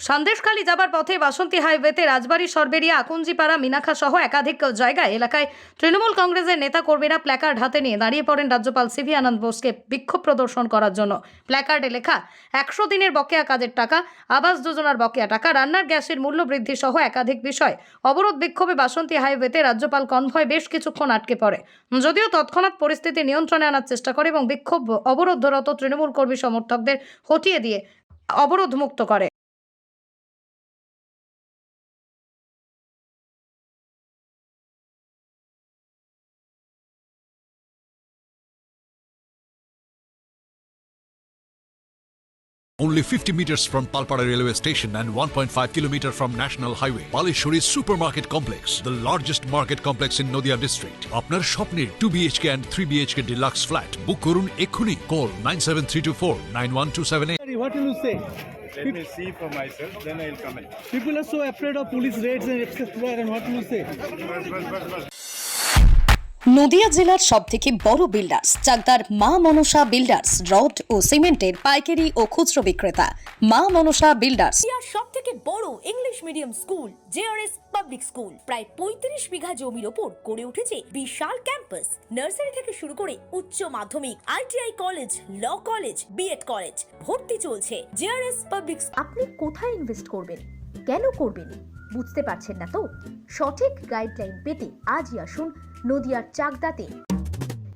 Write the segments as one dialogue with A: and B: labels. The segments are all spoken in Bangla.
A: সন্দেশখালী যাবার পথে বাসন্তী হাইওয়েতে রাজবাড়ী সরবেরিয়া আকুঞ্জিপাড়া মিনাখা সহ একাধিক জায়গায় এলাকায় তৃণমূল কংগ্রেসের নেতা কর্মীরা প্ল্যাকার্ড হাতে নিয়ে দাঁড়িয়ে পড়েন রাজ্যপাল সিভি আনন্দ বোসকে বিক্ষোভ প্রদর্শন করার জন্য। প্ল্যাকার্ডে লেখা 100 দিনের বকেয়া কাজের টাকা, আবাস যোজনার বকেয়া টাকা, রান্নার গ্যাসের মূল্য বৃদ্ধি সহ একাধিক বিষয়। অবরোধ বিক্ষোভে বাসন্তী হাইওয়েতে রাজ্যপাল কনভয় বেশ কিছুক্ষণ আটকে পড়ে, যদিও তৎক্ষণাৎ পরিস্থিতি নিয়ন্ত্রণে আনার চেষ্টা করে এবং বিক্ষোভ অবরোধরত তৃণমূল কর্মী সমর্থকদের হটিয়ে দিয়ে অবরোধ মুক্ত করে।
B: Only 50 meters from Palpara railway station and 1.5 kilometer from National Highway, Palishuri Supermarket Complex, the largest market complex in Nadia district. Apnar shopnir 2 BHK and 3 BHK deluxe flat. Book korun ekhuni. Call 97324 91278.
C: What will you say?
D: Let me see for myself, then I'll comment.
C: People are so afraid of police raids and etc. And what will you say?
E: Nadia জেলার সবথেকে বড় বিল্ডার্স চাকদার মা মনসা বিল্ডার্স, রড ও সিমেন্টের পাইকারি ও খুচরো বিক্রেতা মা মনসা বিল্ডার্স।
F: নদিয়ার সবথেকে বড় English medium school JRS public school প্রায় 35 বিঘা জমির ওপর গড়ে উঠেছে বিশাল ক্যাম্পাস। নার্সারি থেকে শুরু করে উচ্চ মাধ্যমিক, ITI college, law college, BEd college ভর্তি চলছে। JRS public.
G: আপনি কোথায় ইনভেস্ট করবেন, কেন করবেন বুঝতে পারছেন না তো? সঠিক গাইডলাইন পেতে আজই আসুন নদিয়ার চাকদাতে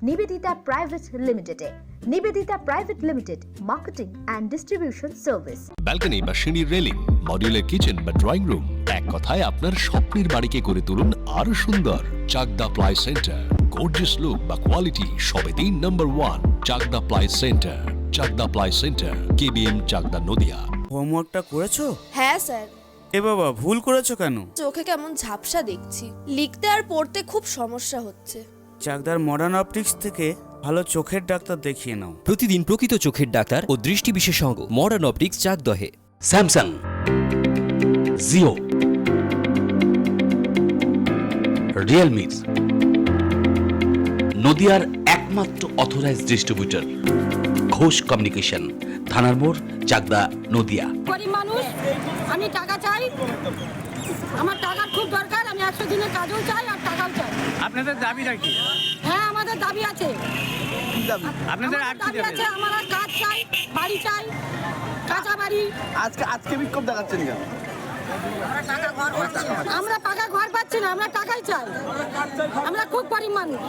G: নিবেদিতা প্রাইভেট লিমিটেডে। Nivedita private limited, marketing and distribution service.
H: Balcony বা সিঁড়ির রেলিং, মডিউলার কিচেন বা ড্রয়িং রুম, এক কথায় আপনার স্বপ্নের বাড়িকে করে তুলুন আরো সুন্দর। Chakdah ply centre, gorgeous look বা কোয়ালিটি সবে 3 number 1 Chakdah ply centre. Chakdah ply centre, KBM Chakdah Nadia.
I: হোমওয়ার্কটা করেছো?
J: হ্যাঁ স্যার।
I: এ বাবা, ভুল করেছো কেন?
J: চোখে কেমন ঝাপসা দেখছি, লিখতে আর পড়তে খুব সমস্যা হচ্ছে।
I: চাকদার মডার্ন অপটিক্স থেকে ভালো চোখের ডাক্তার দেখিয়ে নাও।
K: প্রতিদিন প্রকৃত চোখের ডাক্তার ও দৃষ্টি বিশেষজ্ঞ মডার্ন অপটিক্স চাকদহে।
L: স্যামসাং, জিও, রিয়েলমি, নদিয়ার একমাত্র অথরাইজড ডিস্ট্রিবিউটর ঘোষ কমিউনিকেশন, থানার মোড়, চাকদা, নদিয়া।
M: গরিব মানুষ, আমি টাকা চাই, আমার টাকার খুব দরকার। আমি 100 দিনের কাজও চাই আর টাকাও চাই।
I: আপনাদের দাবিটা কি?
M: হ্যাঁ, আমাদের দাবি আছে।
I: আপনাদের আর কি
M: দাবি আছে? আমার কাজ চাই, বাড়ি চাই, কাঁচা বাড়ি।
C: আজকে বিক্ষোভ দেখাচ্ছেন কেন?
M: আমরা পাকা ঘর পাচ্ছি না, আমরা টাকাই চাই। আমরা খুব গরিব মানুষ।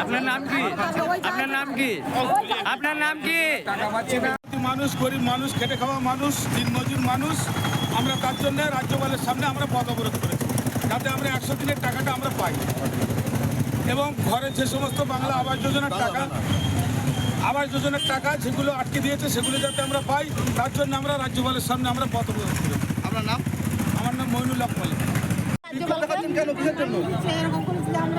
I: আপনার নাম কি? আপনার নাম কি? আপনার নাম কি?
D: টাকা পাচ্ছি না। মানুষ, গরিব মানুষ, খেটে খাওয়া মানুষ, দিনমজুর মানুষ, আমরা তার জন্য রাজ্যপালের সামনে আমরা পথ অবরোধ করেছি, যাতে আমরা 100 দিনের টাকাটা আমরা পাই এবং ঘরের যে সমস্ত বাংলা আবাস যোজনার টাকা যেগুলো আটকে দিয়েছে সেগুলো যাতে আমরা পাই, তার জন্য আমরা রাজ্যপালের সামনে আমরা পথ অবরোধ করেছি।
C: আপনার নাম?
D: আমার নাম মইনুল হক মালিক।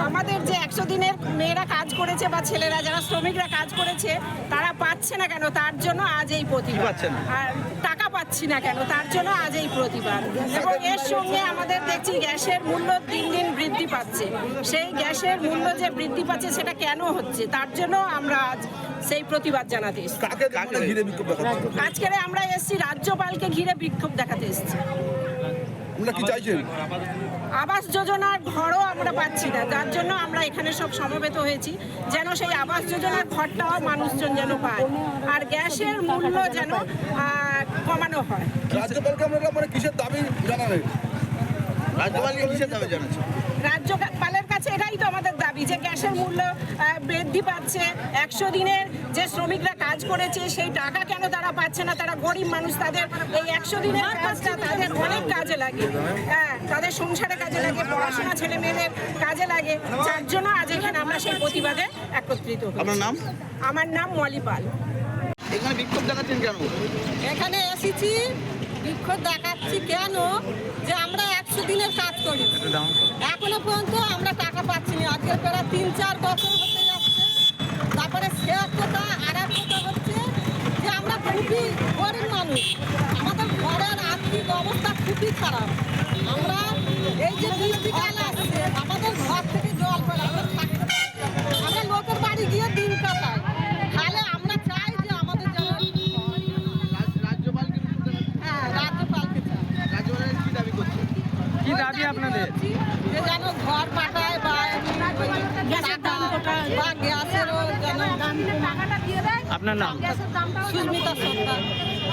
M: আমাদের যে 100 দিনের মেয়েরা কাজ করেছে বা ছেলেরা যারা শ্রমিকরা কাজ করেছে তারা পাচ্ছে না কেন, তার জন্য আজ এই প্রতিবাদ। আর টাকা পাচ্ছি না কেন, তার জন্য আজ এই প্রতিবাদ। এবং এর সঙ্গে আমাদের দেখছি গ্যাসের মূল্য দিন দিন বৃদ্ধি পাচ্ছে। সেই গ্যাসের মূল্য যে বৃদ্ধি পাচ্ছে সেটা কেন হচ্ছে, তার জন্য আমরা আজ সেই প্রতিবাদ জানাতে এসেছি। আজকে আমরা এসেছি রাজ্যপালকে ঘিরে বিক্ষোভ দেখাতে এসেছি। আবাস যোজনার ঘরও আমরা পাচ্ছি না, যার জন্য আমরা এখানে সব সমবেত হয়েছি, যেন সেই আবাস যোজনার ঘরটাও মানুষজন যেন পায় আর গ্যাসের মূল্য যেন কমানো হয়।
C: রাজ্যপালকে আমরা কিসের দাবি জানাবেন?
M: রাজ্যপালের কাছে এটাই তো আমাদের দাবি যে গ্যাসের মূল্য বৃদ্ধি পাচ্ছে, 100 দিনের যে শ্রমিকরা কাজ করেছে সেই টাকা কেন তারা পাচ্ছে না? তারা গরিব মানুষ, তাদের এই 100 দিনের কাজটা তাদের অনেক কাজে লাগে। হ্যাঁ, তাদের সংসারে কাজে লাগে, পড়াশোনা ছেলে মেয়েদের কাজে লাগে, যার জন্য আজ এখানে আমরা সেই প্রতিবাদে একত্রিত হই।
C: আপনার নাম?
M: আমার নাম মলি পাল।
C: এখানে বিক্ষোভ দেখাচ্ছেন কেন?
M: এখানে এসেছি বিক্ষোভ দেখাচ্ছি কেন, যে আমরা 100 দিনের কাজ করি, এখনো পর্যন্ত আমরা টাকা পাচ্ছি না। আজকে প্রায় 3-4 বছর হতে যাচ্ছে। তারপরে সে কথা আর এক কথা হচ্ছে যে আমরা খুবই গরিব মানুষ, আমাদের ঘরের আর্থিক অবস্থা খুবই খারাপ। আমরা এই যে বৃষ্টিকাল আসছে, আমাদের ঘর থেকে জল পড়ে, আমরা লোকের বাড়ি গিয়ে দিন কাটাই। তাহলে আমরা চাই যে আমাদের
I: কি দাবি আপনাদের?
M: যে যেন ঘর পাঠায় বা বা গ্যাসেরও যেন
I: আপনার নাম?
M: সুস্মিতা সরকার।